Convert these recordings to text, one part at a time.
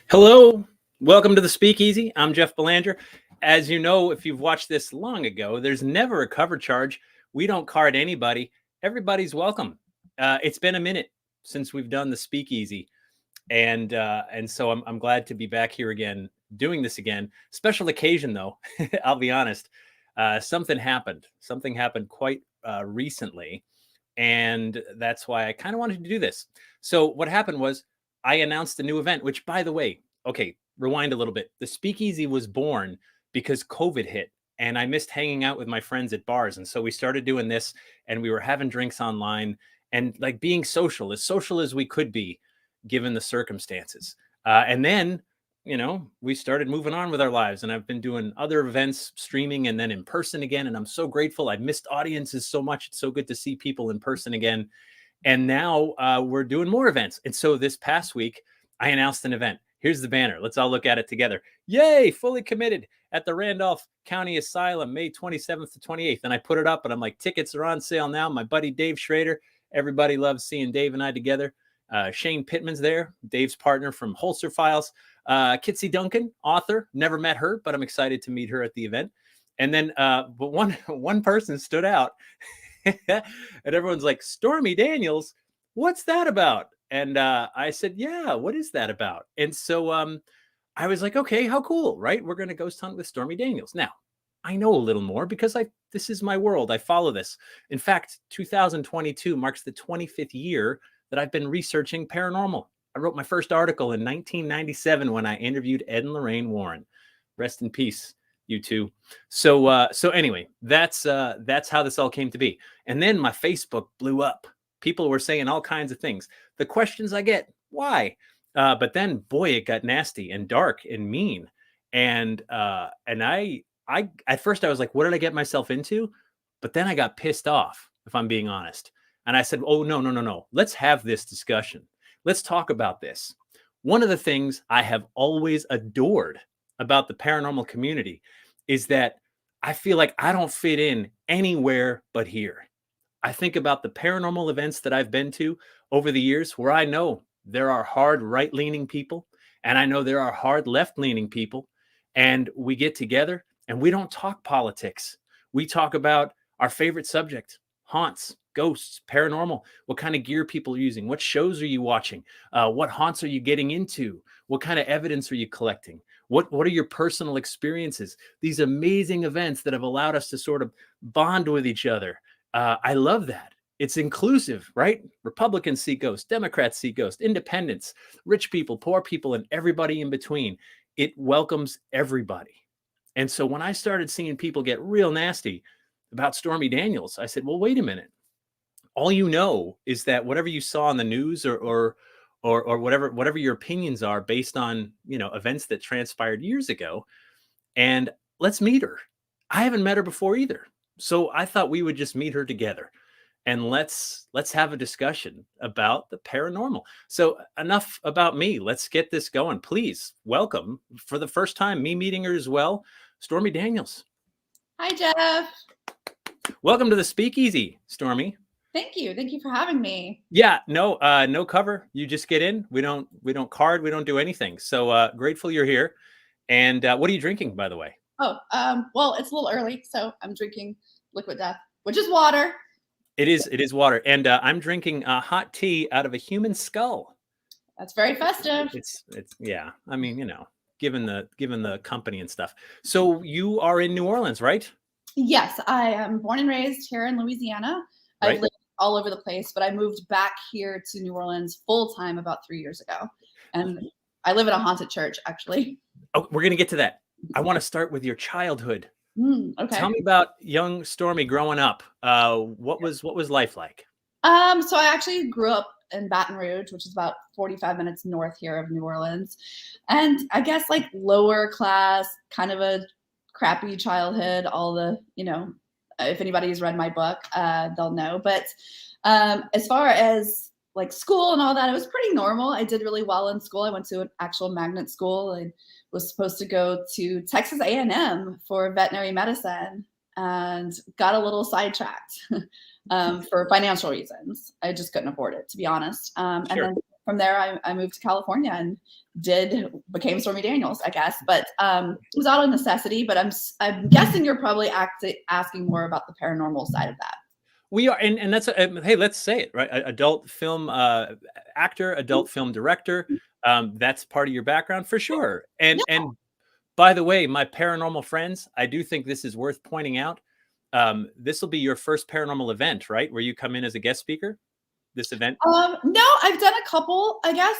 Hello, welcome to the Speakeasy. I'm Jeff Belanger. As you know, if you've watched this long ago, there's never a cover charge. We don't card anybody. Everybody's welcome. It's been a minute since we've done the Speakeasy, and so I'm glad to be back here again, doing this again. Special occasion though. I'll be honest. Something happened. Something happened quite recently, and that's why I kind of wanted to do this. So what happened was, I announced a new event, which, by the way, okay, rewind a little bit. The Speakeasy was born because COVID hit and I missed hanging out with my friends at bars. And so we started doing this, and we were having drinks online and like being social as we could be given the circumstances. And then, you know, we started moving on with our lives, and I've been doing other events, streaming, and then in person again. And I'm so grateful. I've missed audiences so much. It's so good to see people in person again. And now we're doing more events. And so this past week, I announced an event. Here's the banner. Let's all look at it together. Yay, fully committed at the Randolph County Asylum, May 27th to 28th. And I put it up, and I'm like, tickets are on sale now. My buddy Dave Schrader. Everybody loves seeing Dave and I together. Shane Pittman's there, Dave's partner from Holster Files. Kitsy Duncan, author. Never met her, but I'm excited to meet her at the event. And then but one person stood out. And everyone's like, Stormy Daniels, what's that about? And I said, yeah, what is that about? And so I was like, okay, how cool, right? We're going to ghost hunt with Stormy Daniels. Now, I know a little more because this is my world. I follow this. In fact, 2022 marks the 25th year that I've been researching paranormal. I wrote my first article in 1997 when I interviewed Ed and Lorraine Warren. Rest in peace, you two. So anyway, that's how this all came to be. And then my Facebook blew up. People were saying all kinds of things. The questions I get, why? But then, boy, it got nasty and dark and mean. And I at first I was like, what did I get myself into? But then I got pissed off, if I'm being honest. And I said, oh, no. Let's have this discussion. Let's talk about this. One of the things I have always adored about the paranormal community is that I feel like I don't fit in anywhere but here. I think about the paranormal events that I've been to over the years, where I know there are hard right-leaning people, and I know there are hard left-leaning people, and we get together and we don't talk politics. We talk about our favorite subject, haunts, ghosts, paranormal, what kind of gear people are using, what shows are you watching, what haunts are you getting into, what kind of evidence are you collecting, what are your personal experiences, these amazing events that have allowed us to sort of bond with each other. I love that. It's inclusive, right? Republicans see ghosts, Democrats see ghosts, independents, rich people, poor people, and everybody in between. It welcomes everybody. And so when I started seeing people get real nasty about Stormy Daniels, I said, well, wait a minute. All you know is that whatever you saw on the news or whatever your opinions are based on, you know, events that transpired years ago, and let's meet her. I haven't met her before either. So I thought we would just meet her together and let's have a discussion about the paranormal. So enough about me. Let's get this going. Please welcome, for the first time, me meeting her as well, Stormy Daniels. Hi, Jeff. Welcome to the Speakeasy, Stormy. Thank you. Thank you for having me. Yeah, no cover. You just get in. We don't card. We don't do anything. So grateful you're here. And what are you drinking, by the way? Oh, well, it's a little early, so I'm drinking liquid death, which is water. It is water. And I'm drinking hot tea out of a human skull. That's very festive. It's yeah. I mean, you know, given the company and stuff. So you are in New Orleans, right? Yes, I am born and raised here in Louisiana. Right. I've lived all over the place, but I moved back here to New Orleans full time about 3 years ago. And I live at a haunted church, actually. Oh, we're going to get to that. I want to start with your childhood. Okay. Tell me about young Stormy growing up. What was life like? So I actually grew up in Baton Rouge, which is about 45 minutes north here of New Orleans. And I guess like lower class, kind of a crappy childhood, all the, if anybody's read my book, they'll know. But as far as like school and all that, it was pretty normal. I did really well in school. I went to an actual magnet school and was supposed to go to Texas A&M for veterinary medicine and got a little sidetracked for financial reasons. I just couldn't afford it, to be honest. And then from there, I moved to California and became Stormy Daniels, I guess. But it was out of necessity. But I'm guessing you're probably asking more about the paranormal side of that. We are, and that's hey, let's say it, right? Adult film actor, adult film director. That's part of your background for sure. And by the way, my paranormal friends, I do think this is worth pointing out. This will be your first paranormal event, right? Where you come in as a guest speaker. This event? No, I've done a couple, I guess.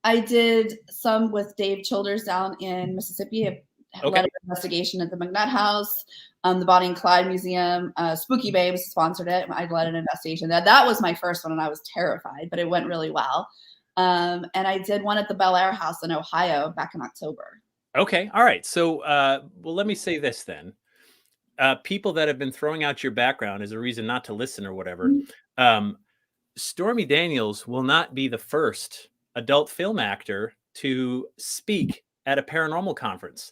I did some with Dave Childers down in Mississippi. I led an investigation at the McNutt House. The Bonnie and Clyde Museum, Spooky Babes sponsored it. I led an investigation. That was my first one, and I was terrified, but it went really well. And I did one at the Bel Air House in Ohio back in October. Okay. All right. So, well, let me say this then. People that have been throwing out your background as a reason not to listen or whatever. Stormy Daniels will not be the first adult film actor to speak at a paranormal conference.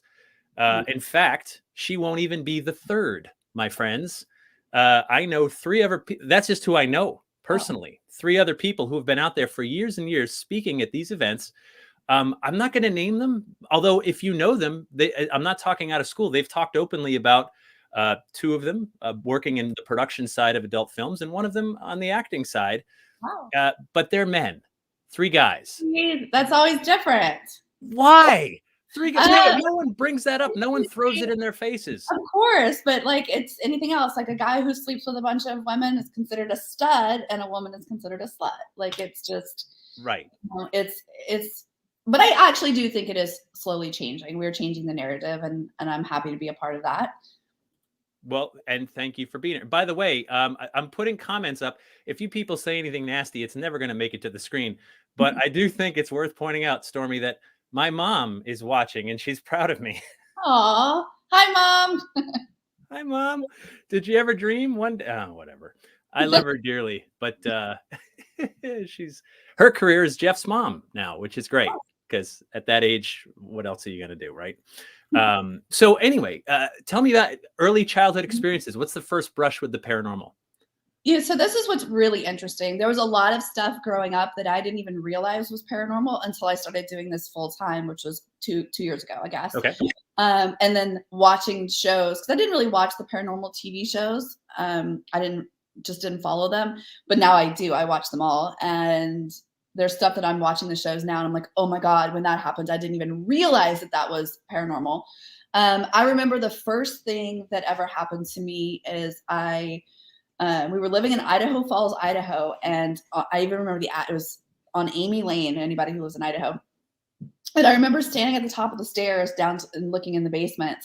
In fact, she won't even be the third, my friends. I know 3 other people. That's just who I know personally. 3 other people who have been out there for years and years speaking at these events. I'm not going to name them, although if you know them, I'm not talking out of school. They've talked openly about 2 of them working in the production side of adult films and 1 of them on the acting side. Wow. But they're men, 3 guys. That's always different. Why? 3 guys. No one brings that up. No one throws it in their faces. Of course, but like it's anything else. Like a guy who sleeps with a bunch of women is considered a stud, and a woman is considered a slut. Like it's just right. It's. But I actually do think it is slowly changing. We're changing the narrative, and I'm happy to be a part of that. Well, and thank you for being here. By the way, I'm putting comments up. If you people say anything nasty, it's never going to make it to the screen. But I do think it's worth pointing out, Stormy, that my mom is watching and she's proud of me. Aw, hi, Mom. Hi, Mom. Did you ever dream one day? Oh, whatever. I love her dearly, but her career is Jeff's mom now, which is great because at that age, what else are you going to do, right? So anyway, tell me about early childhood experiences. What's the first brush with the paranormal? Yeah, so this is what's really interesting. There was a lot of stuff growing up that I didn't even realize was paranormal until I started doing this full time, which was two years ago, I guess. Okay. And then watching shows, because I didn't really watch the paranormal TV shows. I didn't follow them, but now I do. I watch them all, and there's stuff that I'm watching the shows now, and I'm like, oh my God, when that happened, I didn't even realize that was paranormal. I remember the first thing that ever happened to me is we were living in Idaho Falls, Idaho, and I even remember it was on Amy Lane, anybody who lives in Idaho. And I remember standing at the top of the stairs and looking in the basement,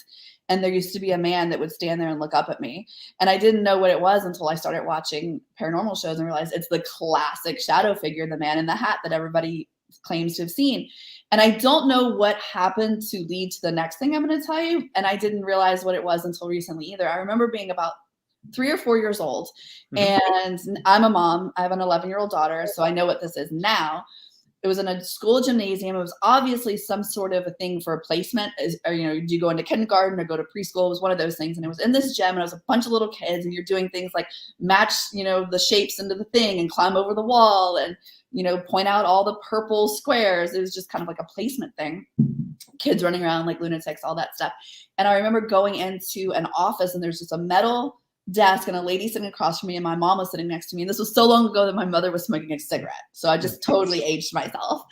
and there used to be a man that would stand there and look up at me. And I didn't know what it was until I started watching paranormal shows and realized it's the classic shadow figure, the man in the hat that everybody claims to have seen. And I don't know what happened to lead to the next thing I'm going to tell you. And I didn't realize what it was until recently either. I remember being about 3 or 4 years old, and I'm a mom. I have an 11-year-old daughter, so I know what this is now. It was in a school gymnasium. It was obviously some sort of a thing for a placement. Do you go into kindergarten or go to preschool? It was one of those things. And it was in this gym, and it was a bunch of little kids, and you're doing things like match, the shapes into the thing and climb over the wall and, point out all the purple squares. It was just kind of like a placement thing. Kids running around like lunatics, all that stuff. And I remember going into an office, and there's just a metal desk and a lady sitting across from me, and my mom was sitting next to me. And this was so long ago that my mother was smoking a cigarette. So I just totally aged myself.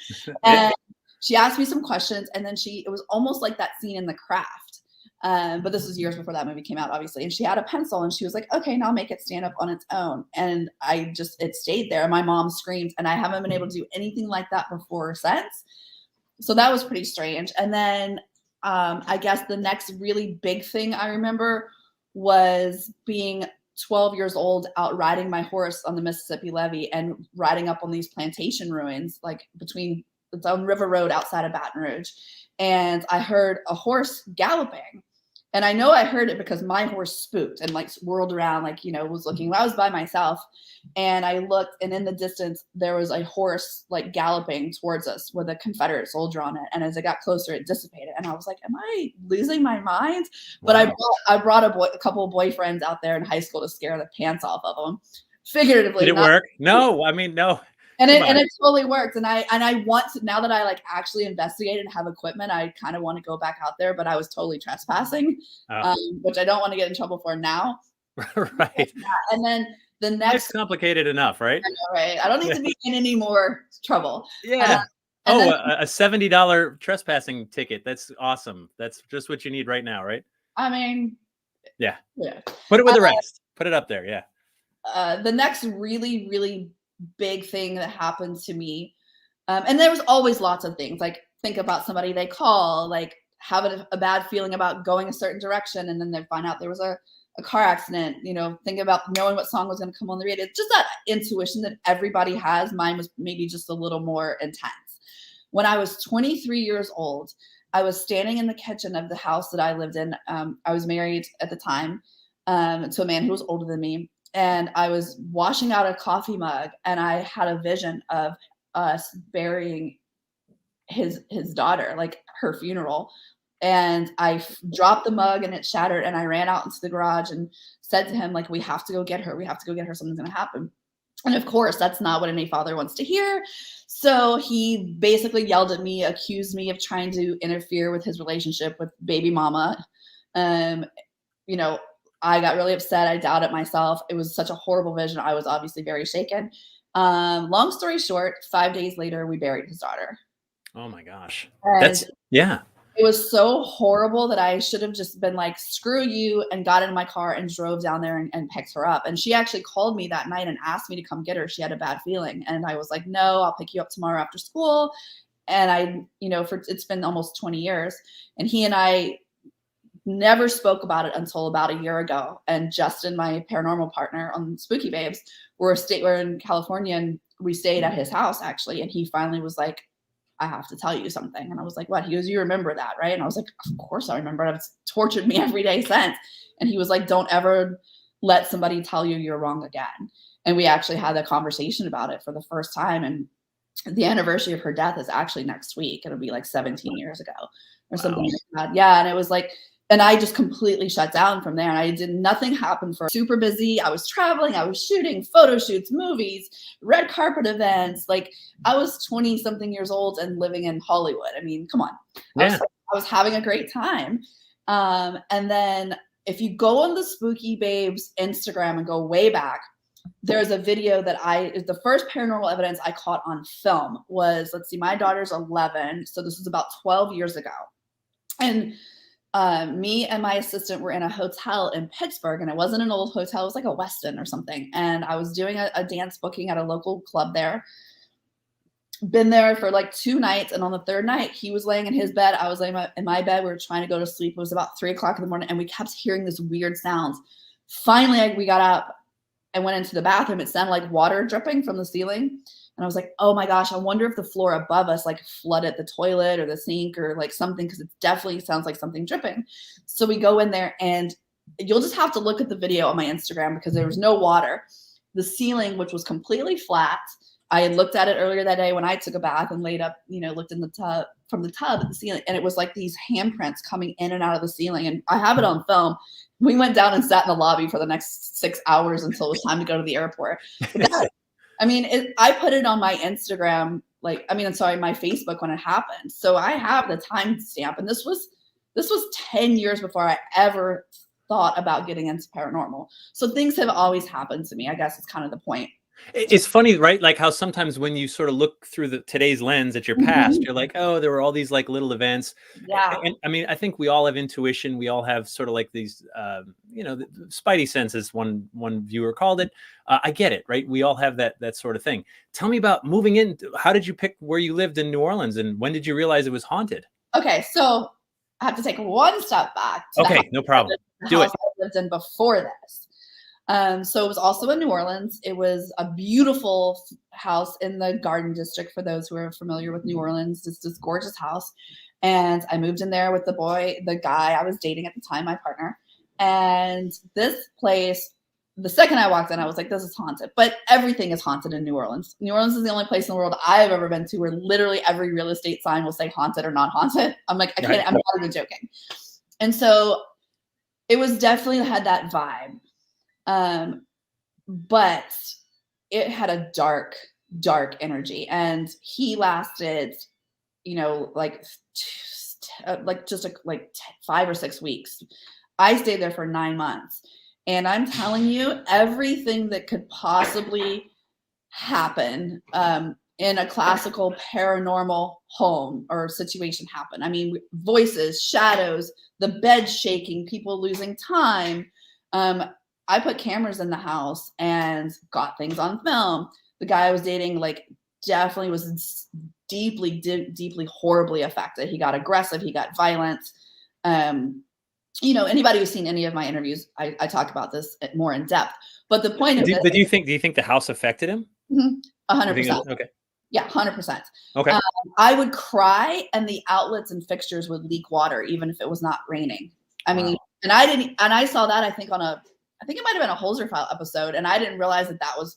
And she asked me some questions, and then it was almost like that scene in The Craft. But this was years before that movie came out, obviously. And she had a pencil, and she was like, okay, now make it stand up on its own. And it stayed there. And my mom screamed, and I haven't been able to do anything like that before or since. So that was pretty strange. And then I guess the next really big thing I remember was being 12 years old, out riding my horse on the Mississippi Levee and riding up on these plantation ruins, like it's on River Road outside of Baton Rouge. And I heard a horse galloping, And I know I heard it because my horse spooked and like whirled around, like, was looking. I was by myself and I looked, and in the distance, there was a horse like galloping towards us with a Confederate soldier on it. And as it got closer, it dissipated. And I was like, am I losing my mind? But Wow. I brought a couple of boyfriends out there in high school to scare the pants off of them. Figuratively. Did it work? No, I mean, no. And it totally worked. And I want to, now that I like actually investigated and have equipment, I kind of want to go back out there, but I was totally trespassing, which I don't want to get in trouble for now. Right. And then the next, it's complicated enough, right? I know, right. I don't need to be in any more trouble. Yeah. Then, a $70 trespassing ticket. That's awesome. That's just what you need right now, right? I mean, yeah. Put it with the rest. Put it up there. Yeah. The next really, really big thing that happened to me, and there was always lots of things, like think about somebody they call, like having a bad feeling about going a certain direction, and then they find out there was a car accident, think about knowing what song was going to come on the radio. It's just that intuition that everybody has. Mine was maybe just a little more intense. When I was 23 years old, I was standing in the kitchen of the house that I lived in. I was married at the time to a man who was older than me. And I was washing out a coffee mug, and I had a vision of us burying his daughter, like her funeral. And I dropped the mug and it shattered, and I ran out into the garage and said to him, like, we have to go get her. We have to go get her. Something's going to happen. And of course, that's not what any father wants to hear. So he basically yelled at me, accused me of trying to interfere with his relationship with baby mama. I got really upset. I doubted myself. It was such a horrible vision. I was obviously very shaken. Long story short, 5 days later, we buried his daughter. Oh my gosh. And yeah. It was so horrible that I should have just been like, screw you, and got in my car and drove down there and picked her up. And she actually called me that night and asked me to come get her. She had a bad feeling. And I was like, no, I'll pick you up tomorrow after school. And it's been almost 20 years. And he and I never spoke about it until about a year ago. And Justin, my paranormal partner on Spooky Babes, we're in California, and we stayed at his house actually. And he finally was like, I have to tell you something. And I was like, what? He goes, you remember that, right? And I was like, of course I remember it. It's tortured me every day since. And he was like, don't ever let somebody tell you you're wrong again. And we actually had a conversation about it for the first time. And the anniversary of her death is actually next week. It'll be like 17 years ago or something like that. Yeah. And it was like, and I just completely shut down from there. And nothing happened for super busy. I was traveling, I was shooting photo shoots, movies, red carpet events. Like, I was 20 something years old and living in Hollywood. I mean, come on. Yeah. I was having a great time. And then if you go on the Spooky Babes Instagram and go way back, there's a video that the first paranormal evidence I caught on film was, my daughter's 11. So this was about 12 years ago. And me and my assistant were in a hotel in Pittsburgh, and it wasn't an old hotel. It was like a Westin or something. And I was doing a dance booking at a local club there. Been there for like 2 nights. And on the third night, he was laying in his bed. I was laying in my bed. We were trying to go to sleep. It was about 3:00 in the morning, and we kept hearing this weird sounds. Finally, we got up and went into the bathroom. It sounded like water dripping from the ceiling. And I was like, oh my gosh, I wonder if the floor above us like flooded the toilet or the sink or like something, because it definitely sounds like something dripping. So we go in there, and you'll just have to look at the video on my Instagram because there was no water. The ceiling, which was completely flat. I had looked at it earlier that day when I took a bath and laid up, looked in the tub, from the tub at the ceiling, and it was like these handprints coming in and out of the ceiling. And I have it on film. We went down and sat in the lobby for the next 6 hours until it was time to go to the airport. I put it on my Instagram, my Facebook when it happened. So I have the timestamp, and this was 10 years before I ever thought about getting into paranormal. So things have always happened to me. I guess it's kind of the point. It's funny, right? Like how sometimes when you sort of look through today's lens at your past, you're like, oh, there were all these like little events. Yeah. And I think we all have intuition. We all have sort of like these, the spidey senses, one viewer called it. I get it, right? We all have that sort of thing. Tell me about moving in. How did you pick where you lived in New Orleans, and when did you realize it was haunted? Okay, so I have to take one step back. Okay, no problem. Do it. I lived in before this. So it was also in New Orleans. It was a beautiful house in the Garden District, for those who are familiar with New Orleans. It's this gorgeous house. And I moved in there with the guy I was dating at the time, my partner. And this place, the second I walked in, I was like, this is haunted. But everything is haunted in New Orleans. New Orleans is the only place in the world I've ever been to where literally every real estate sign will say haunted or not haunted. I'm like, I can't, I'm not even joking. And so it was definitely had that vibe. But it had a dark energy. And he lasted, like 5 or 6 weeks. I stayed there for 9 months. And I'm telling you, everything that could possibly happen in a classical paranormal home or situation happened. I mean, voices, shadows, the bed shaking, people losing time. I put cameras in the house and got things on film. The guy I was dating, definitely was deeply, horribly affected. He got aggressive. He got violent. Anybody who's seen any of my interviews, I talk about this more in depth. But the point of it. Do you think the house affected him? 100%. Okay. Yeah, 100%. Okay. I would cry, and the outlets and fixtures would leak water, even if it was not raining. I mean, and I saw that I think it might have been a Holzer File episode, and I didn't realize that was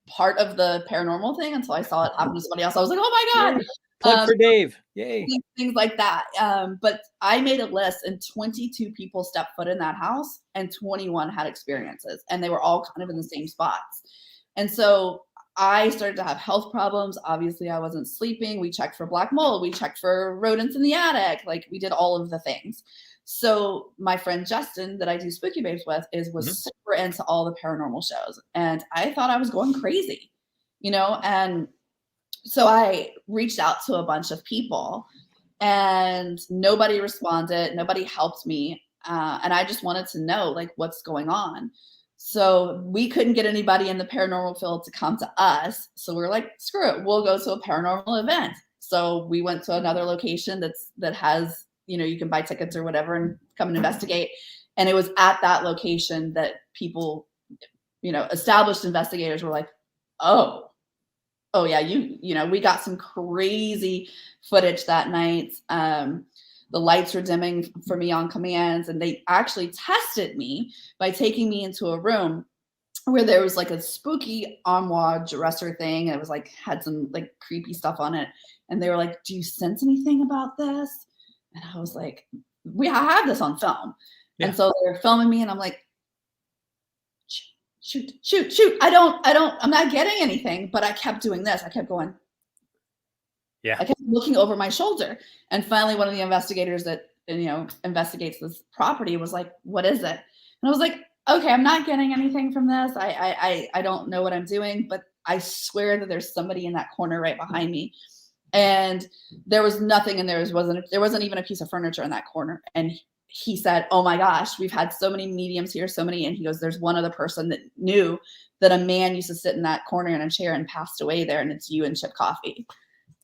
part of the paranormal thing until I saw it happen to somebody else. I was like, oh my God. Plug for Dave. Yay. Things like that. But I made a list, and 22 people stepped foot in that house, and 21 had experiences, and they were all kind of in the same spots. And so I started to have health problems. Obviously, I wasn't sleeping. We checked for black mold. We checked for rodents in the attic. We did all of the things. So my friend Justin, that I do Spooky Babes with, was super into all the paranormal shows. And I thought I was going crazy, and so I reached out to a bunch of people, and nobody responded. Nobody helped me. And I just wanted to know, what's going on. So we couldn't get anybody in the paranormal field to come to us. So we're like, screw it. We'll go to a paranormal event. So we went to another location that has, you can buy tickets or whatever and come and investigate. And it was at that location that people, established investigators were like, oh yeah, we got some crazy footage that night. The lights were dimming for me on commands, and they actually tested me by taking me into a room where there was a spooky armoire dresser thing. And it was had some creepy stuff on it. And they were like, do you sense anything about this? And I was like, I have this on film. Yeah. And so they were filming me, and I'm like, shoot. I'm not getting anything, but I kept doing this. I kept going. Yeah. I kept looking over my shoulder. And finally, one of the investigators that, investigates this property was like, what is it? And I was like, okay, I'm not getting anything from this. I don't know what I'm doing, but I swear that there's somebody in that corner right behind me. And there was nothing in there. There wasn't even a piece of furniture in that corner. And he said, oh my gosh, we've had so many mediums here, and he goes, there's one other person that knew that a man used to sit in that corner in a chair and passed away there, and it's you and Chip Coffee.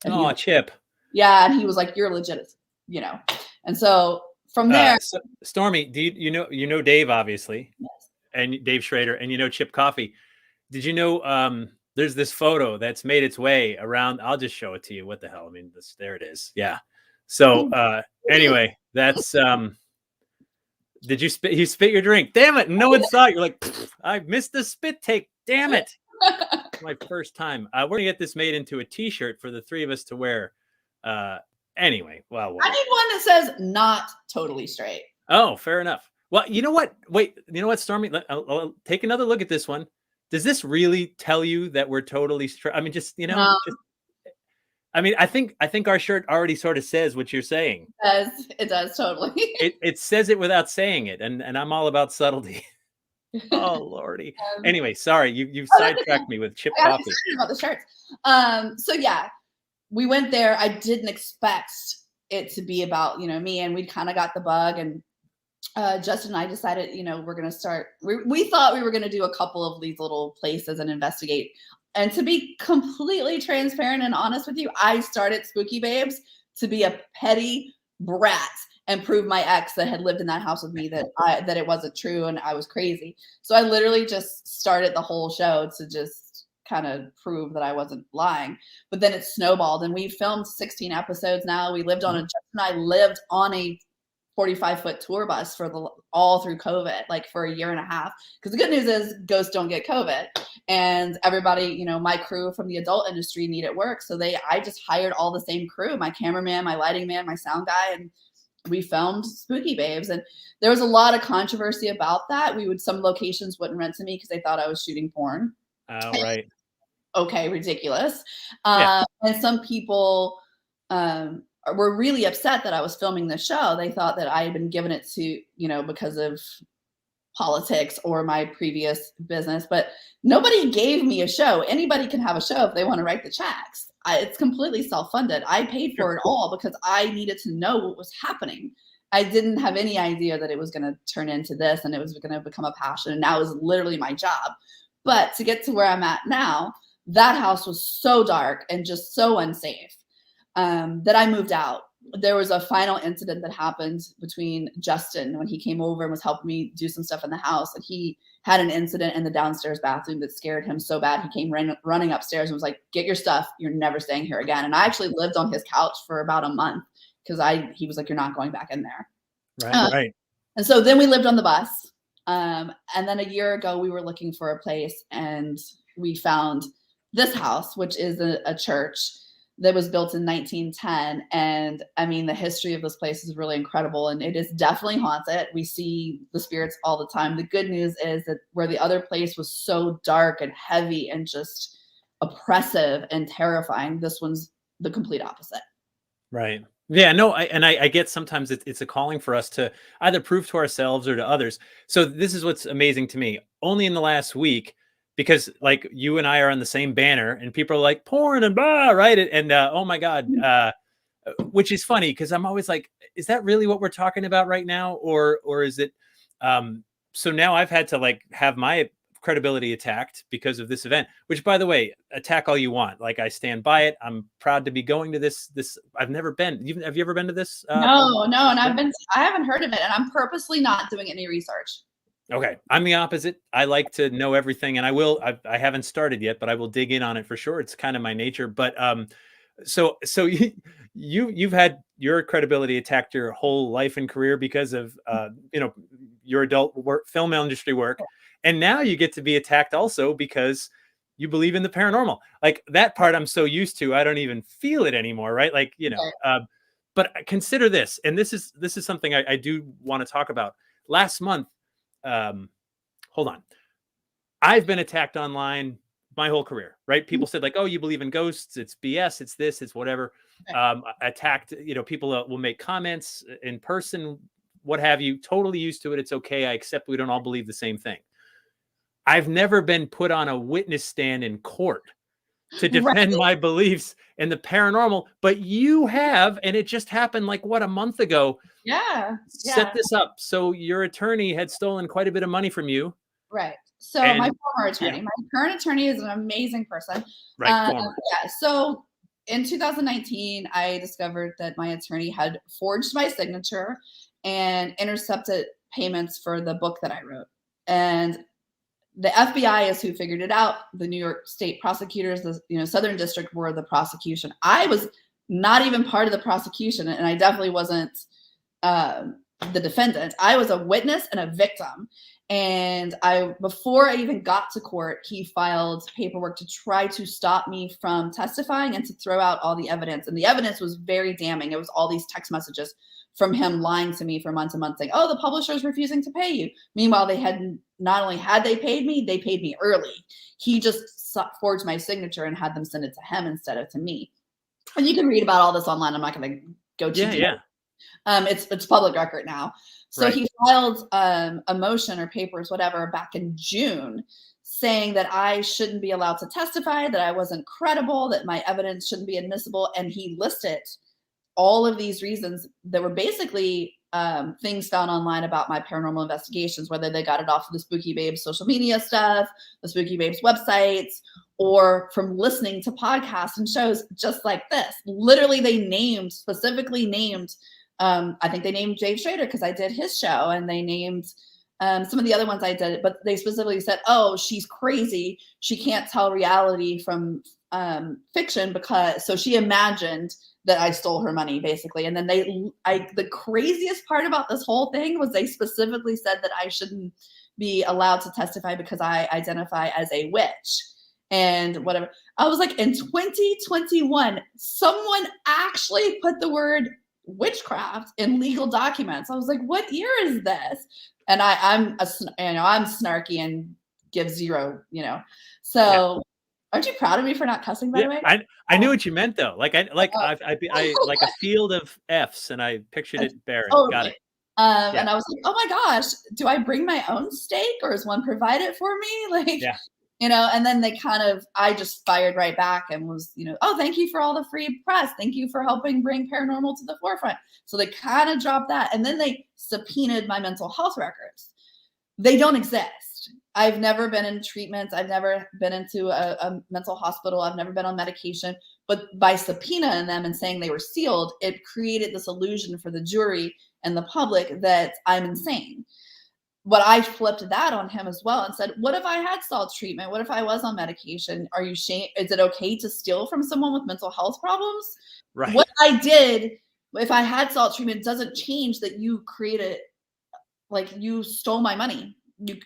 And Chip. Yeah, and he was like, you're legit, And so from there, Stormy, do you know Dave, obviously? Yes. And Dave Schrader, and Chip Coffee. Did you know there's this photo that's made its way around? I'll just show it to you. What the hell? I mean, there it is. Yeah. So anyway, that's did you spit? You spit your drink. Damn it! No one saw it. You're like, I missed the spit take. Damn it! My first time. We're gonna get this made into a T-shirt for the three of us to wear. Anyway, well, I need one that says "not totally straight." Oh, fair enough. Well, you know what? Wait, you know what, Stormy? I'll take another look at this one. Does this really tell you that we're totally straight? I mean, no. I think our shirt already sort of says what you're saying. It does totally. It says it without saying it, and I'm all about subtlety. Oh Lordy. Anyway, sorry, you've sidetracked me with Chip Coffee. About the shirts. So yeah, we went there. I didn't expect it to be about me, and we kind of got the bug. And Justin and I decided we're gonna start. We thought we were gonna do a couple of these little places and investigate. And to be completely transparent and honest with you, I started Spooky Babes to be a petty brat and prove my ex that had lived in that house with me that it wasn't true and I was crazy. So I literally just started the whole show to just kind of prove that I wasn't lying. But then it snowballed, and we filmed 16 episodes now. We lived on Justin and I lived on a 45-foot tour bus for all through COVID, like for a year and a half. Because the good news is ghosts don't get COVID, and everybody, you know, my crew from the adult industry needed work, so I just hired all the same crew: my cameraman, my lighting man, my sound guy, and we filmed Spooky Babes. And there was a lot of controversy about that. Some locations wouldn't rent to me because they thought I was shooting porn. Oh, right. Okay, ridiculous. Yeah. And some people were really upset that I was filming the show. They thought that I had been given it to, you know, because of politics or my previous business, but nobody gave me a show. Anybody can have a show if they want to write the checks. It's completely self-funded. I paid for it all because I needed to know what was happening. I didn't have any idea that it was going to turn into this and it was going to become a passion. And now it's literally my job. But to get to where I'm at now, that house was so dark and just so unsafe that I moved out. There was a final incident that happened between Justin when he came over and was helping me do some stuff in the house. And he had an incident in the downstairs bathroom that scared him so bad. He came running upstairs and was like, "Get your stuff. You're never staying here again." And I actually lived on his couch for about a month because he was like, "You're not going back in there." Right. And so then we lived on the bus. And then a year ago, we were looking for a place and we found this house, which is a church that was built in 1910. And I mean, the history of this place is really incredible, and it is definitely haunted. We see the spirits all the time. The good news is that where the other place was so dark and heavy and just oppressive and terrifying, this one's the complete opposite. Right. Yeah, no, I get sometimes it's a calling for us to either prove to ourselves or to others. So this is what's amazing to me. Only in the last week, because like you and I are on the same banner and people are like porn and blah, right? And oh my God, which is funny because I'm always like, is that really what we're talking about right now? Or is it, so now I've had to like have my credibility attacked because of this event, which by the way, attack all you want. Like I stand by it. I'm proud to be going to this, I've never been, have you ever been to this? No. And I haven't heard of it, and I'm purposely not doing any research. Okay. I'm the opposite. I like to know everything, and I haven't started yet, but I will dig in on it for sure. It's kind of my nature. But so you've had your credibility attacked your whole life and career because of your adult work, film industry work, and now you get to be attacked also because you believe in the paranormal. Like that part I'm so used to, I don't even feel it anymore, right? Like but consider this, and this is something I do want to talk about. Last month. Hold on. I've been attacked online my whole career, right? People said like, "Oh, you believe in ghosts? It's BS. It's this. It's whatever." Attacked. People will make comments in person, what have you. Totally used to it. It's okay. I accept we don't all believe the same thing. I've never been put on a witness stand in court to defend my beliefs in the paranormal, but you have, and it just happened like a month ago. Yeah. Set this up. So your attorney had stolen quite a bit of money from you. Right. So my former attorney, my current attorney is an amazing person. Right. So in 2019, I discovered that my attorney had forged my signature and intercepted payments for the book that I wrote. And the FBI is who figured it out. The New York State prosecutors, the Southern District were the prosecution. I was not even part of the prosecution, and I definitely wasn't the defendant. I was a witness and a victim. And before I even got to court, he filed paperwork to try to stop me from testifying and to throw out all the evidence. And the evidence was very damning. It was all these text messages from him lying to me for months and months, saying, "Oh, the publisher is refusing to pay you." Meanwhile, they had not only had they paid me early. He just forged my signature and had them send it to him instead of to me. And you can read about all this online. I'm not going to go too deep. It's public record now. So he filed a motion or papers, whatever, back in June, saying that I shouldn't be allowed to testify, that I wasn't credible, that my evidence shouldn't be admissible. And he listed all of these reasons that were basically things found online about my paranormal investigations, whether they got it off of the Spooky Babes social media stuff, the Spooky Babes websites, or from listening to podcasts and shows just like this. Literally, they specifically named, I think they named Dave Schrader because I did his show, and they named Some of the other ones I did, but they specifically said, "Oh, she's crazy. She can't tell reality from fiction because so she imagined that I stole her money, basically." And then the craziest part about this whole thing was they specifically said that I shouldn't be allowed to testify because I identify as a witch and whatever. I was like, in 2021, someone actually put the word witchcraft in legal documents. I was like, what year is this? And I'm snarky and give zero, So Yeah. aren't you proud of me for not cussing, by the way? I knew what you meant though. Like I like a field of F's, and I pictured it barren. Got Totally. it. And I was like, oh my gosh, do I bring my own steak or is one provided for me? Like, Yeah. and then I just fired right back and was, oh, thank you for all the free press. Thank you for helping bring paranormal to the forefront. So they kind of dropped that. And then they subpoenaed my mental health records. They don't exist. I've never been in treatments. I've never been into a mental hospital. I've never been on medication. But by subpoenaing them and saying they were sealed, it created this illusion for the jury and the public that I'm insane. But I flipped that on him as well and said, what if I had sought treatment? What if I was on medication? Are you is it okay to steal from someone with mental health problems? Right. What I did, if I had sought treatment, doesn't change that you created, like, you stole my money.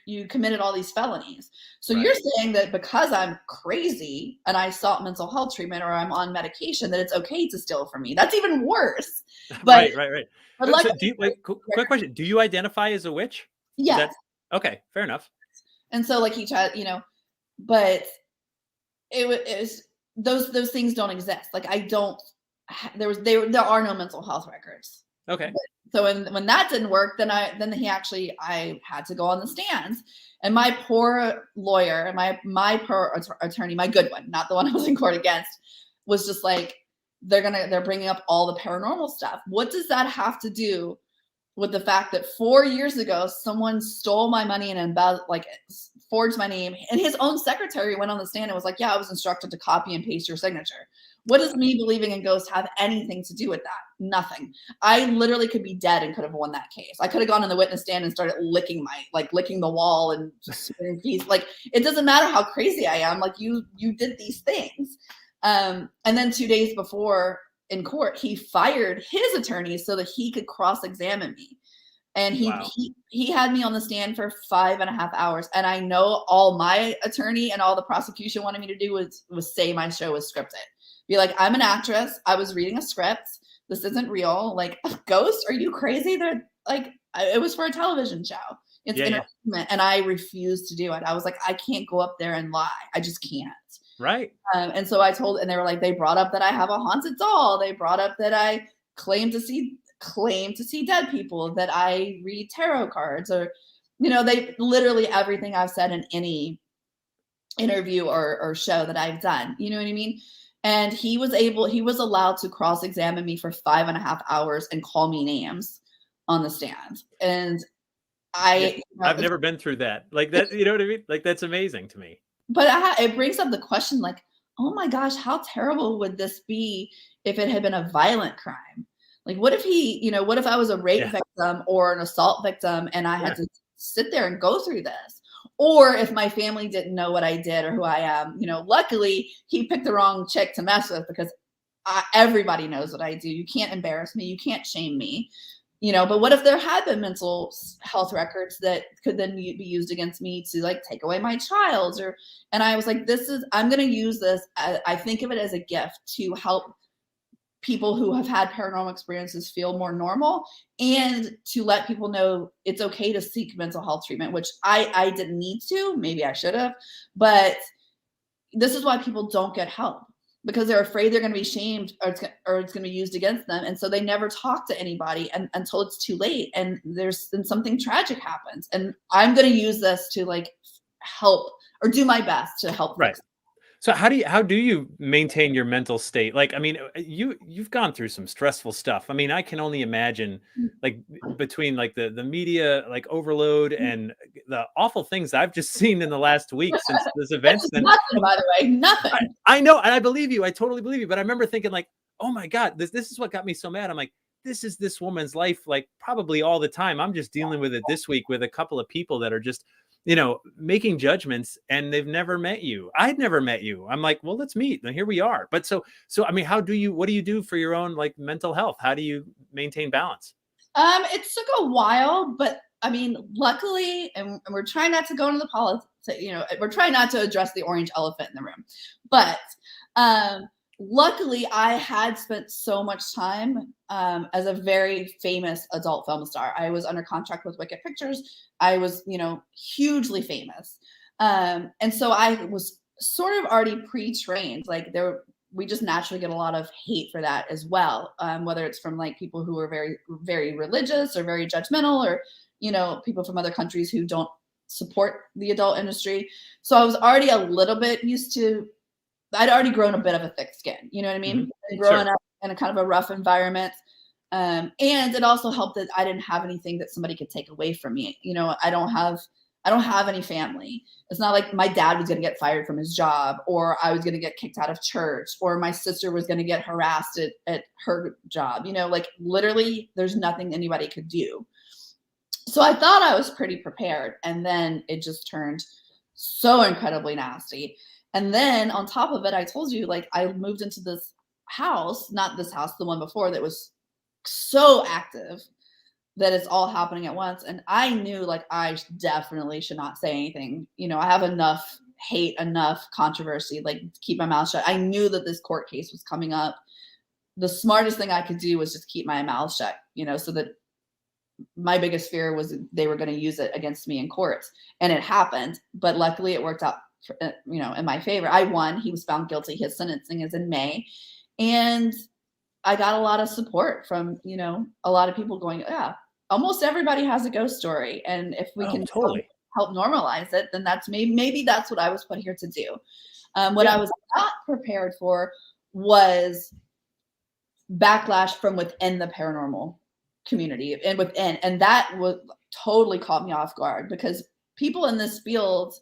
You committed all these felonies. So Right. you're saying that because I'm crazy and I sought mental health treatment or I'm on medication, that it's okay to steal from me. That's even worse. But, Right. but So quick question. Do you identify as a witch? Yes. Okay, fair enough. And so like he tried, but it was those things don't exist. Like I don't, there are no mental health records. Okay. So when that didn't work, then I had to go on the stands, and my poor lawyer, my poor attorney, my good one, not the one I was in court against, was just like, they're bringing up all the paranormal stuff. What does that have to do with the fact that 4 years ago someone stole my money and forged my name, and his own secretary went on the stand and was like, yeah, I was instructed to copy and paste your signature. What does me believing in ghosts have anything to do with that? Nothing. I literally could be dead and could have won that case. I could have gone in the witness stand and started licking the wall and just swearing peace. Like, it doesn't matter how crazy I am. Like, you did these things. And then 2 days before in court, he fired his attorney so that he could cross-examine me. And he had me on the stand for 5.5 hours. And I know all my attorney and all the prosecution wanted me to do was say my show was scripted. Be like, I'm an actress. I was reading a script. This isn't real. Like, ghosts? Are you crazy? They're like, it was for a television show. It's entertainment. And I refused to do it. I was like, I can't go up there and lie. I just can't. Right. And so and they were like, they brought up that I have a haunted doll. They brought up that I claim to see dead people, that I read tarot cards, or, they literally everything I've said in any interview or show that I've done. You know what I mean? And he was allowed to cross-examine me for 5.5 hours and call me names on the stand. And I've never been through that. Like that, you know what I mean? Like, that's amazing to me. But it brings up the question, like, oh my gosh, how terrible would this be if it had been a violent crime? Like, what if I was a rape victim or an assault victim and I had to sit there and go through this? Or if my family didn't know what I did or who I am, luckily he picked the wrong chick to mess with, because everybody knows what I do. You can't embarrass me. You can't shame me. But what if there had been mental health records that could then be used against me to, like, take away my child? And I was like, I'm going to use this. I think of it as a gift to help people who have had paranormal experiences feel more normal, and to let people know it's okay to seek mental health treatment, which I didn't need to. Maybe I should have, but this is why people don't get help, because they're afraid they're going to be shamed, or it's going to be used against them. And so they never talk to anybody until it's too late. And then something tragic happens. And I'm going to use this to, like, help, or do my best to help. Right. So how do you maintain your mental state? Like, I mean, you've gone through some stressful stuff. I mean, I can only imagine, like, between, like, the media, like, overload and the awful things I've just seen in the last week since this event. Nothing, by the way, nothing. I know, and I believe you. I totally believe you. But I remember thinking, like, oh my God, this is what got me so mad. I'm like, this is this woman's life, like probably all the time. I'm just dealing with it this week with a couple of people that are just, making judgments, and they've never met you. I'd never met you. I'm like, well, let's meet. And here we are. But so, I mean, what do you do for your own like mental health? How do you maintain balance? It took a while, but I mean, luckily, and we're trying not to go into the politics, we're trying not to address the orange elephant in the room. But luckily, I had spent so much time as a very famous adult film star. I was under contract with Wicked Pictures. I was, hugely famous. And so I was sort of already pre-trained. Like we just naturally get a lot of hate for that as well. Whether it's from like people who are very, very religious or very judgmental, or, people from other countries who don't support the adult industry. So I was already a little bit used to, I'd already grown a bit of a thick skin, you know what I mean? Mm-hmm. Growing up in a kind of a rough environment. And it also helped that I didn't have anything that somebody could take away from me. I don't have any family. It's not like my dad was going to get fired from his job, or I was going to get kicked out of church, or my sister was going to get harassed at her job. Like literally there's nothing anybody could do. So I thought I was pretty prepared. And then it just turned so incredibly nasty. And then on top of it, I told you, like, I moved into this house, not this house, the one before, that was so active that it's all happening at once. And I knew, like, I definitely should not say anything. I have enough hate, enough controversy, like, to keep my mouth shut. I knew that this court case was coming up. The smartest thing I could do was just keep my mouth shut, so that my biggest fear was they were going to use it against me in court. And it happened. But luckily it worked out, in my favor. I won. He was found guilty. His sentencing is in May. And I got a lot of support from, a lot of people going, yeah, almost everybody has a ghost story. And if we can totally help normalize it, then that's maybe that's what I was put here to do. What I was not prepared for was backlash from within the paranormal community and that would totally caught me off guard, because people in this field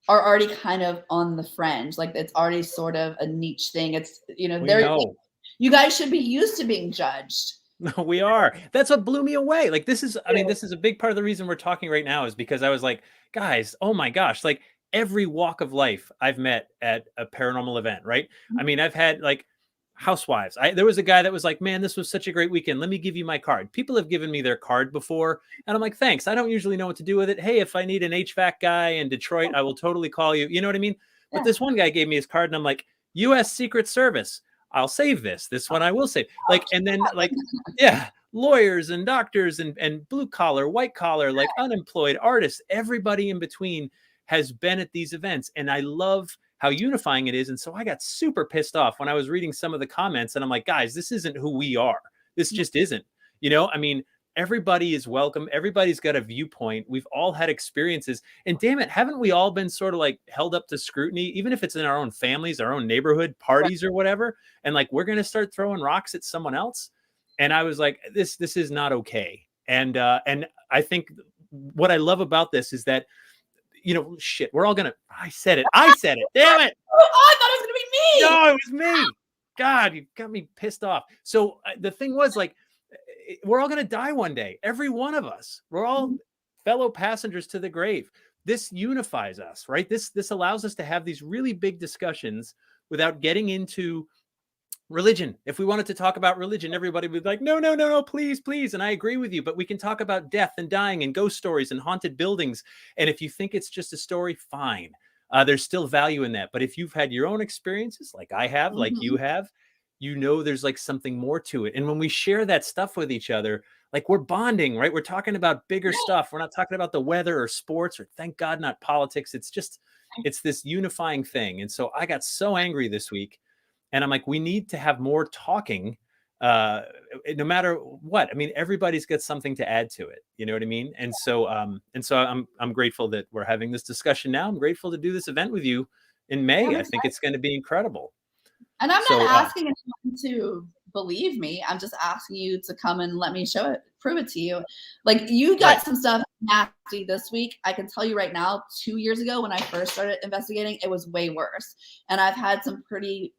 are already kind of on the fringe. Like, it's already sort of a niche thing. It's, you guys should be used to being judged. No, we are. That's what blew me away. Like, this is a big part of the reason we're talking right now, is because I was like, guys, oh my gosh, like every walk of life I've met at a paranormal event, right? I mean, I've had like housewives. There was a guy that was like, man, this was such a great weekend. Let me give you my card. People have given me their card before. And I'm like, thanks. I don't usually know what to do with it. Hey, if I need an HVAC guy in Detroit, I will totally call you. You know what I mean? But this one guy gave me his card, and I'm like, U.S. Secret Service. I'll save this. This one I will save. Like, and then like, yeah, lawyers and doctors and blue collar, white collar, like unemployed artists, everybody in between has been at these events. And I love how unifying it is. And so I got super pissed off when I was reading some of the comments, and I'm like, guys, this isn't who we are. This just isn't, I mean, everybody is welcome. Everybody's got a viewpoint. We've all had experiences, and damn it, haven't we all been sort of like held up to scrutiny, even if it's in our own families, our own neighborhood parties or whatever. And like, we're going to start throwing rocks at someone else. And I was like, this is not okay. And I think what I love about this is that, shit, we're all gonna, I said it, damn it. Oh, I thought it was gonna be me. No, it was me. God, you got me pissed off. So the thing was, like, we're all gonna die one day, every one of us. We're all fellow passengers to the grave. This unifies us, right? This allows us to have these really big discussions without getting into religion. If we wanted to talk about religion, everybody would be like, no, please. And I agree with you, but we can talk about death and dying and ghost stories and haunted buildings. And if you think it's just a story, fine. There's still value in that. But if you've had your own experiences, like I have, like you have, there's like something more to it. And when we share that stuff with each other, like, we're bonding, right? We're talking about bigger stuff. We're not talking about the weather or sports, or thank God, not politics. It's this unifying thing. And so I got so angry this week. And I'm like, we need to have more talking, no matter what. I mean, everybody's got something to add to it. You know what I mean? And so I'm grateful that we're having this discussion now. I'm grateful to do this event with you in May. I think it's going to be incredible. And I'm not asking anyone to believe me. I'm just asking you to come and let me prove it to you. Like, you got some stuff nasty this week. I can tell you right now, 2 years ago when I first started investigating, it was way worse. And I've had some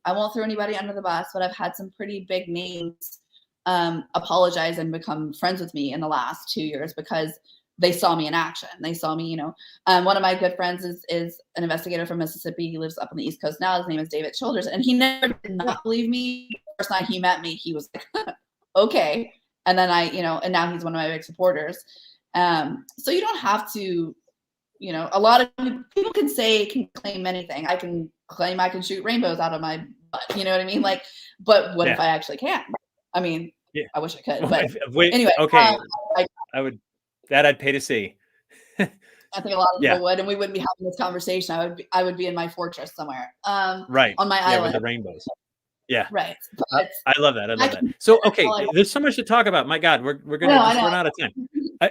I won't throw anybody under the bus, but I've had some pretty big names apologize and become friends with me in the last 2 years because they saw me in action. They saw me, one of my good friends is an investigator from Mississippi. He lives up on the East Coast now. His name is David Childers. And he never did not believe me. The first time he met me, he was like, okay. And then and now he's one of my big supporters. So you don't have to, a lot of people can claim anything. I can claim I can shoot rainbows out of my butt. You know what I mean? Like, but what if I actually can? I mean, I wish I could. But anyway, okay. I'd pay to see. I think a lot of people would, and we wouldn't be having this conversation. I would be in my fortress somewhere. Right. On my island with the rainbows. Yeah. Right. I love that. I love that. So, okay, there's so much to talk about. My God, we're going to just run out of time.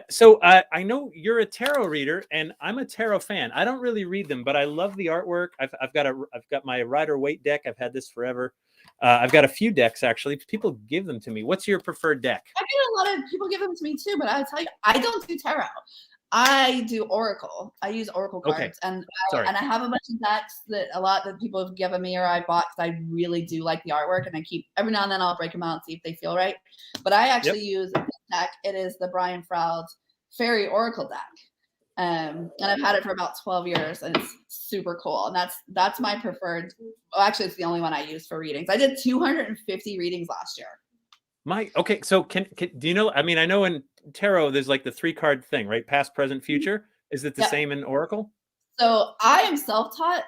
So I know you're a tarot reader, and I'm a tarot fan. I don't really read them, but I love the artwork. I've got my Rider-Waite deck. I've had this forever. I've got a few decks, actually. People give them to me. What's your preferred deck? I get a lot of people give them to me too, but I'll tell you, I don't do tarot. I do Oracle. I use Oracle cards, and I have a bunch of decks that people have given me or I bought because I really do like the artwork, and I keep every now and then I'll break them out and see if they feel right. But I actually use this deck. It is the Brian Froud Fairy Oracle deck, and I've had it for about 12 years, and it's super cool. And that's my preferred. Well, actually, it's the only one I use for readings. I did 250 readings last year. So do you know? I mean, I know in tarot there's like the 3-card thing, right? Past, present, future. Is it the same in Oracle? So I am self-taught.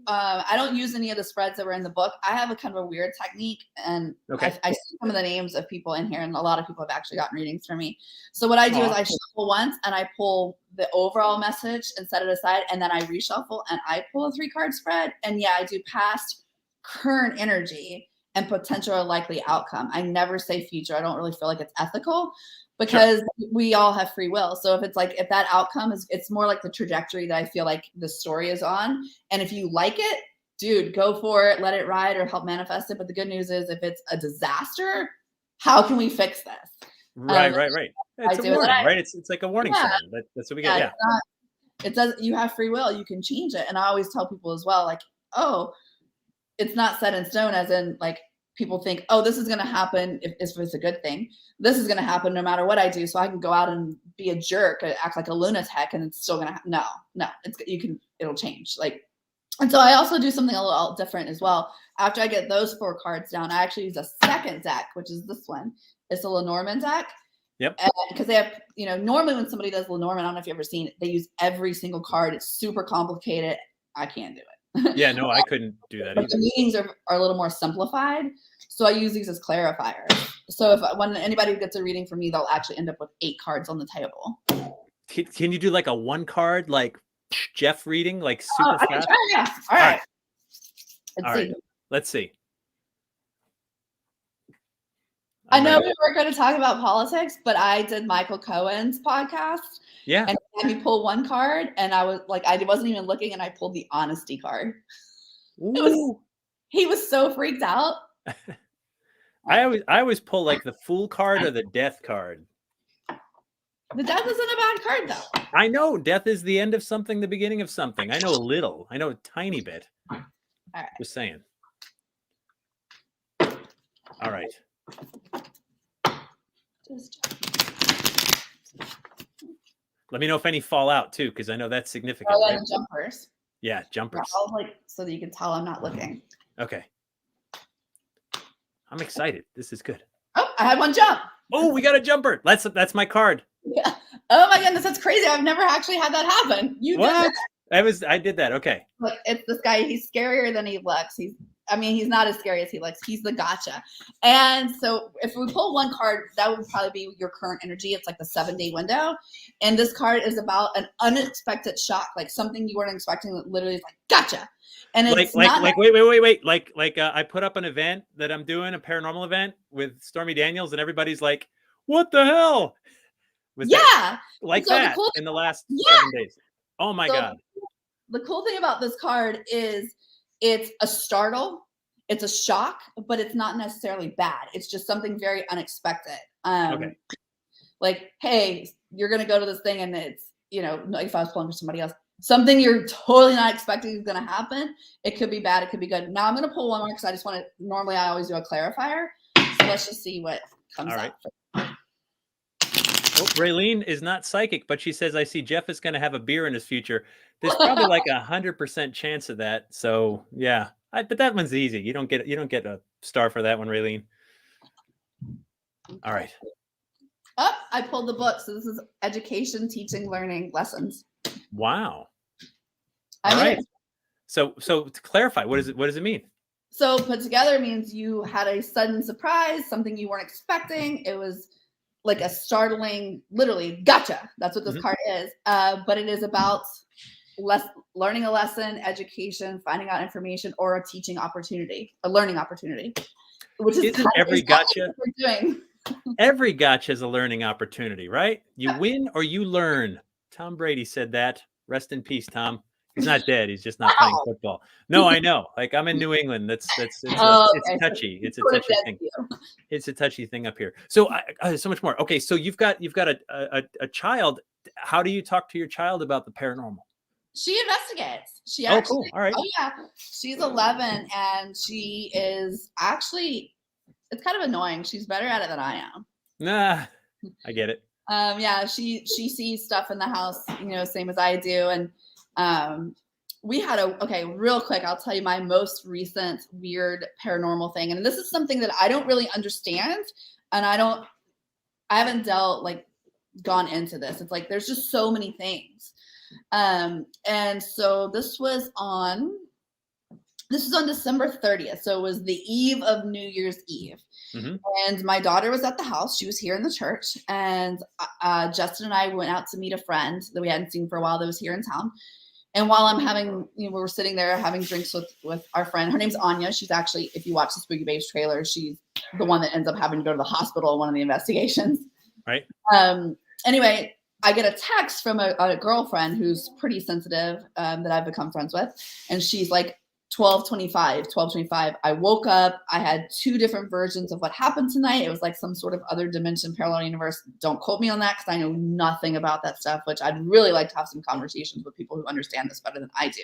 I don't use any of the spreads that were in the book. I have a kind of a weird technique, and I see some of the names of people in here, and a lot of people have actually gotten readings from me. So what I do is I shuffle once, and I pull the overall message and set it aside, and then I reshuffle, and I pull a 3-card spread. And I do past, current energy, and potential or likely outcome. I never say future. I don't really feel like it's ethical because we all have free will. So if that outcome it's more like the trajectory that I feel like the story is on. And if you like it, dude, go for it, let it ride or help manifest it. But the good news is if it's a disaster, how can we fix this? Right. It's a warning, right? It's like a warning sign. That's what we get. Yeah. It says you have free will. You can change it. And I always tell people as well, like, it's not set in stone, as in like people think, this is going to happen if it's a good thing. This is going to happen no matter what I do. So I can go out and be a jerk, act like a lunatic, and it's still going to happen. No, it'll change. And so I also do something a little different as well. After I get those 4 cards down, I actually use a second deck, which is this one. It's a Lenormand deck. Yep. Because they have, normally when somebody does Lenormand, I don't know if you've ever seen it, they use every single card. It's super complicated. I can't do it. Yeah, no, I couldn't do that either. The meanings are a little more simplified. So I use these as clarifiers. So when anybody gets a reading from me, they'll actually end up with 8 cards on the table. Can you do like a 1-card, like Jeff reading, like super fast? I can try, yeah. All right. Let's see. I know we were going to talk about politics, but I did Michael Cohen's podcast. Yeah. And he had me pull 1 card, and I was like, I wasn't even looking, and I pulled the honesty card. He was so freaked out. I always pull like the Fool card or the Death card. The Death isn't a bad card, though. I know. Death is the end of something, the beginning of something. I know a little. I know a tiny bit. All right. Just saying. All right. Let me know if any fall out too, because I know that's significant. Right? Jumpers. Yeah, jumpers. So that you can tell I'm not looking. Okay. I'm excited. This is good. Oh, I had 1 jump. Oh, we got a jumper. That's my card. Yeah. Oh my goodness, that's crazy. I've never actually had that happen. You did that. I did that. Okay. Look, it's this guy. He's scarier than he looks. He's not as scary as he looks. He's the gotcha. And so if we pull 1 card, that would probably be your current energy. It's like the 7-day window. And this card is about an unexpected shock, like something you weren't expecting that literally is like, gotcha. And it's wait. I put up an event that I'm doing, a paranormal event with Stormy Daniels, and everybody's like, what the hell? In the last 7 days. Oh my God. The cool thing about this card is it's a startle, it's a shock, but it's not necessarily bad. It's just something very unexpected. Like, hey, you're going to go to this thing, and it's, like if I was pulling for somebody else, something you're totally not expecting is going to happen. It could be bad. It could be good. Now I'm going to pull 1 more because I just want to, normally I always do a clarifier. So let's just see what comes All right. out. Oh, Raylene is not psychic, but she says, I see Jeff is going to have a beer in his future. There's probably like 100% chance of that. So yeah, but that one's easy. You don't get a star for that one, Raylene. All right. Oh, I pulled the book. So this is education, teaching, learning, lessons. Wow. All right. So to clarify, what does it mean? So put together means you had a sudden surprise, something you weren't expecting. It was like a startling, literally, gotcha. That's what this card is. But it is about learning a lesson, education, finding out information, or a teaching opportunity, a learning opportunity. Which is Isn't every gotcha? What we're doing. Every gotcha is a learning opportunity, right? You win or you learn. Tom Brady said that. Rest in peace, Tom. He's not dead. He's just not playing football. No, I know. Like, I'm in New England. It's touchy. It's a touchy thing. It's a touchy thing up here. So so much more. Okay, so you've got a child. How do you talk to your child about the paranormal? She investigates. She cool. All right. Oh yeah, she's 11 and she is actually. It's kind of annoying. She's better at it than I am. Nah, I get it. Yeah, she sees stuff in the house, same as I do. And we had real quick, I'll tell you my most recent weird paranormal thing. And this is something that I don't really understand. And I haven't gone into this. It's like, there's just so many things. And so this was on December 30th. So it was the eve of New Year's Eve. And my daughter was at the house. She was here in the church. And Justin and I went out to meet a friend that we hadn't seen for a while that was here in town. And while I'm having, we were sitting there having drinks with our friend. Her name's Anya. She's actually, if you watch the Spooky Babes trailer, she's the one that ends up having to go to the hospital in one of the investigations. Right. Anyway, I get a text from a girlfriend who's pretty sensitive that I've become friends with. And she's like, 12:25. I woke up. I had 2 different versions of what happened tonight. It was like some sort of other dimension, parallel universe. Don't quote me on that because I know nothing about that stuff, which I'd really like to have some conversations with people who understand this better than I do.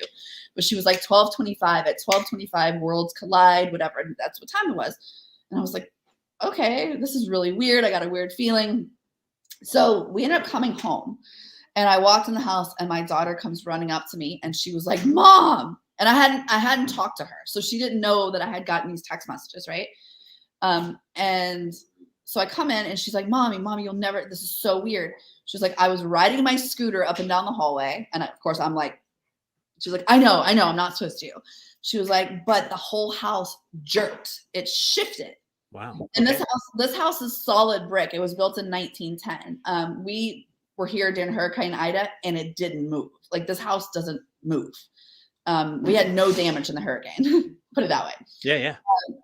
But she was like 12:25. At 12:25, worlds collide, whatever. And that's what time it was. And I was like, okay, this is really weird. I got a weird feeling. So we ended up coming home. And I walked in the house and my daughter comes running up to me and she was like, Mom. And I hadn't talked to her. So she didn't know that I had gotten these text messages, right? And so I come in and she's like, Mommy, you'll never, this is so weird. She's like, I was riding my scooter up and down the hallway. And of course I'm like, she's like, I know, I'm not supposed to. She was like, but the whole house jerked. It shifted. Wow. And this house is solid brick. It was built in 1910. We were here during Hurricane Ida and it didn't move. Like this house doesn't move. We had no damage in the hurricane, put it that way. Yeah.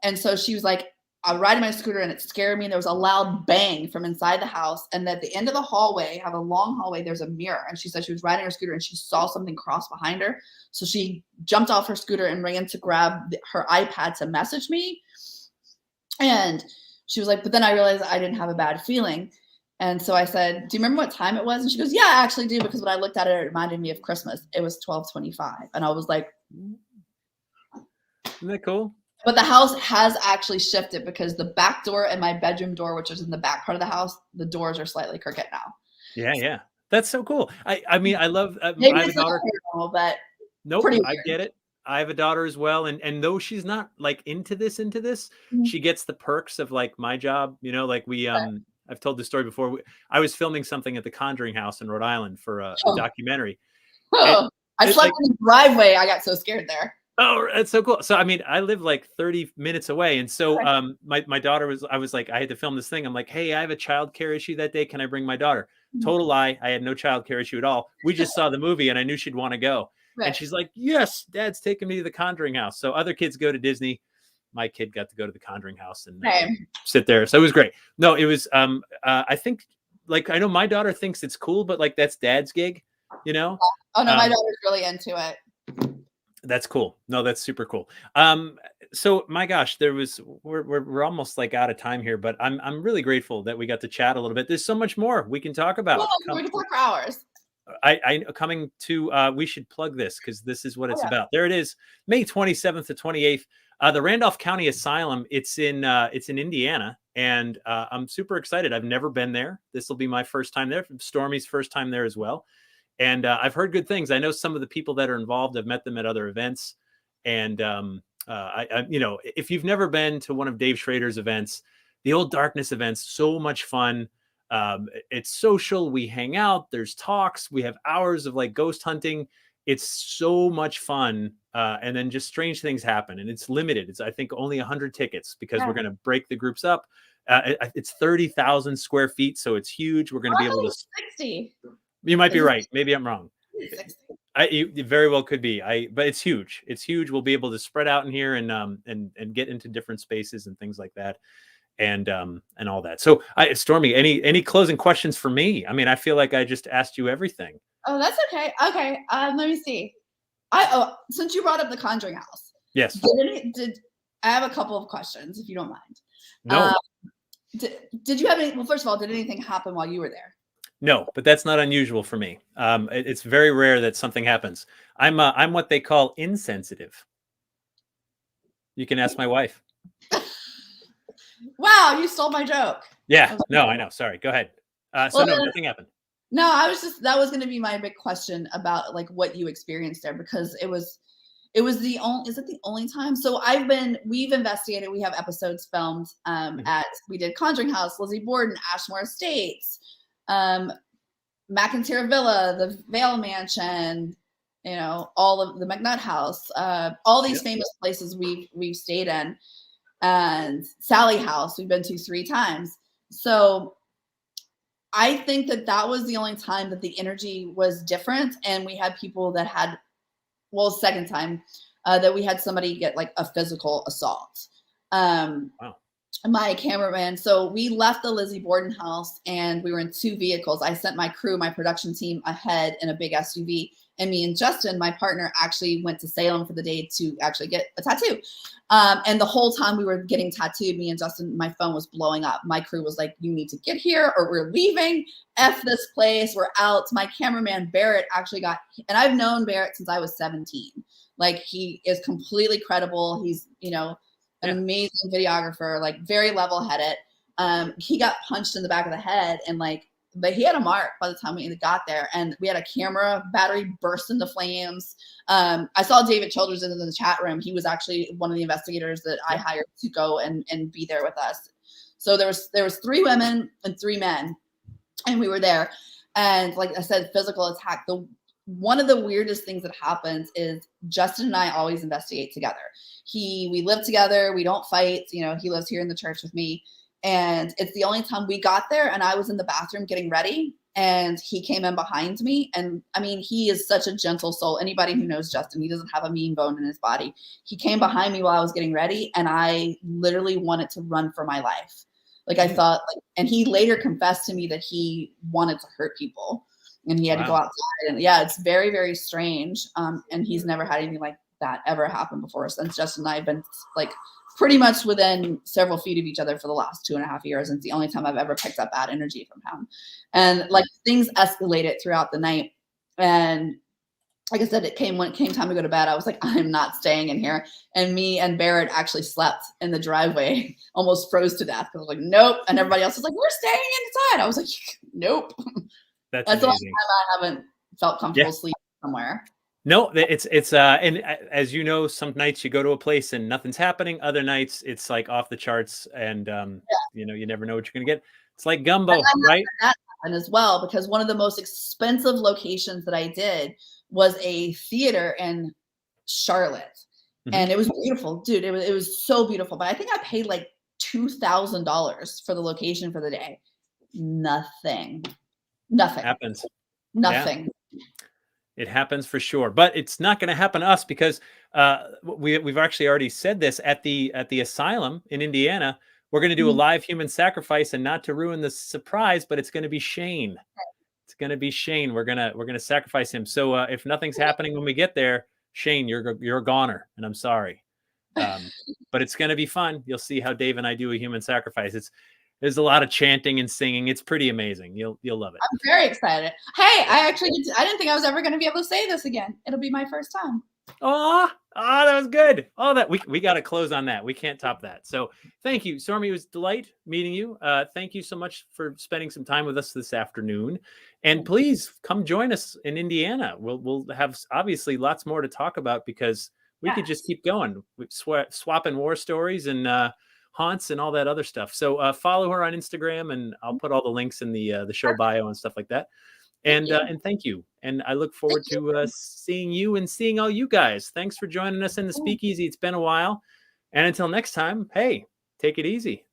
And so she was like, I was riding my scooter and it scared me. And there was a loud bang from inside the house. And at the end of the hallway, have a long hallway, there's a mirror. And she said she was riding her scooter and she saw something cross behind her. So she jumped off her scooter and ran to grab her iPad to message me. And she was like, but then I realized I didn't have a bad feeling. And so I said, do you remember what time it was? And she goes, yeah, I actually do. Because when I looked at it, it reminded me of Christmas. It was 12:25. And I was like, isn't that cool? But the house has actually shifted because the back door and my bedroom door, which is in the back part of the house, the doors are slightly crooked now. Yeah. That's so cool. I mean, I love, Maybe I have it's a daughter. Normal, but Nope, I get it. I have a daughter as well. And though she's not like into this, she gets the perks of like my job, like we, I've told this story before. I was filming something at the Conjuring House in Rhode Island for a documentary. I slept in the driveway. I got so scared there. Oh, that's so cool. So, I mean, I live like 30 minutes away. And so my daughter I was like, I had to film this thing. I'm like, hey, I have a childcare issue that day. Can I bring my daughter? Total lie. I had no childcare issue at all. We just saw the movie and I knew she'd want to go. Right. And she's like, yes, Dad's taking me to the Conjuring House. So other kids go to Disney. My kid got to go to the Conjuring House and sit there. So it was great. No, it was, I think, like, I know my daughter thinks it's cool, but like, that's Dad's gig, Oh, no, my daughter's really into it. That's cool. No, that's super cool. So my gosh, we're almost like out of time here, but I'm really grateful that we got to chat a little bit. There's so much more we can talk about. We can talk for hours. I coming to, we should plug this because this is what it's about. There it is, May 27th to 28th. The Randolph County Asylum. It's in Indiana. And I'm super excited. I've never been there. This will be my first time there. Stormy's first time there as well. And I've heard good things. I know some of the people that are involved. I've met them at other events. And you know, if you've never been to one of Dave Schrader's events, the Old Darkness events, so much fun. It's social. We hang out. There's talks. We have hours of like ghost hunting. It's so much fun. And then just strange things happen. And it's limited. It's, I think, only 100 tickets because we're going to break the groups up. It's 30,000 square feet. So it's huge. We're going to be able to. 60. You might be right. Maybe I'm wrong. 60. It very well could be. But it's huge. It's huge. We'll be able to spread out in here and get into different spaces and things like that. And all that. So Stormy, any closing questions for me? I mean, I feel like I just asked you everything. Oh, that's okay. Okay. Let me see. Since you brought up the Conjuring House. Yes. Did I have a couple of questions, if you don't mind? No. Did you have any? Well, first of all, did anything happen while you were there? No, but that's not unusual for me. It's very rare that something happens. I'm what they call insensitive. You can ask my wife. Wow, you stole my joke. Yeah. No, I know. Sorry. Go ahead. So no, nothing happened. No, that was going to be my big question about like what you experienced there, because it was the only, is it the only time? So we've investigated, we have episodes filmed we did Conjuring House, Lizzie Borden, Ashmore Estates, McIntyre Villa, the Vale Mansion, you know, all of the McNutt House, all these famous places we've stayed in, and Sally House we've been to 3 times. So I think that was the only time that the energy was different, and we had people that had, well, second time that we had somebody get like a physical assault. Wow. My cameraman. So we left the Lizzie Borden house and we were in 2 vehicles. I sent my crew, my production team ahead in a big SUV. And me and Justin, my partner, actually went to Salem for the day to actually get a tattoo. And the whole time we were getting tattooed, me and Justin, my phone was blowing up. My crew was like, you need to get here or we're leaving. F this place. We're out. My cameraman, Barrett, actually got, and I've known Barrett since I was 17. Like, he is completely credible. He's, you know, an amazing videographer, like very level-headed. He got punched in the back of the head, and like, but he had a mark by the time we got there, and we had a camera battery burst into flames. I saw David Childers in the chat room. He was actually one of the investigators that I hired to go and be there with us. So there was 3 women and 3 men, and we were there. And like I said, physical attack. One of the weirdest things that happens is Justin and I always investigate together. We live together. We don't fight. You know, he lives here in the church with me. And it's the only time we got there, and I was in the bathroom getting ready, and he came in behind me. And I mean, he is such a gentle soul. Anybody who knows Justin, he doesn't have a mean bone in his body. He came behind me while I was getting ready, and I literally wanted to run for my life. Like, I thought, like, and he later confessed to me that he wanted to hurt people, and he had to go outside. And yeah, it's very, very strange. And he's never had anything like that ever happen before, since Justin and I have been like pretty much within several feet of each other for the last 2.5 years. And it's the only time I've ever picked up bad energy from him. And like, things escalated throughout the night. And like I said, when it came time to go to bed, I was like, I'm not staying in here. And me and Barrett actually slept in the driveway, almost froze to death. Because I was like, nope. And everybody else was like, we're staying inside. I was like, nope. That's the last time I haven't felt comfortable sleeping somewhere. No, it's and as you know, some nights you go to a place and nothing's happening. Other nights it's like off the charts, and you know, you never know what you're gonna get. It's like gumbo, right? That happened as well, because one of the most expensive locations that I did was a theater in Charlotte, and it was beautiful, dude. It was so beautiful, but I think I paid like $2,000 for the location for the day. Nothing Happens. Nothing. Yeah. It happens for sure, but it's not going to happen to us, because we've actually already said this at the asylum in Indiana. We're going to do a live human sacrifice, and not to ruin the surprise, but it's going to be Shane. It's going to be Shane. We're gonna sacrifice him. So if nothing's happening when we get there, Shane, you're a goner, and I'm sorry, but it's going to be fun. You'll see how Dave and I do a human sacrifice. There's a lot of chanting and singing. It's pretty amazing. You'll love it. I'm very excited. Hey, I didn't think I was ever going to be able to say this again. It'll be my first time. Oh, that was good. Oh, that we got to close on that. We can't top that. So thank you, Stormy. It was a delight meeting you. Thank you so much for spending some time with us this afternoon. And please come join us in Indiana. We'll have obviously lots more to talk about because we could just keep going, swapping war stories and haunts and all that other stuff. So follow her on Instagram, and I'll put all the links in the show bio and stuff like that. And thank you. And I look forward to seeing you and seeing all you guys. Thanks for joining us in the Speakeasy. It's been a while. And until next time, hey, take it easy.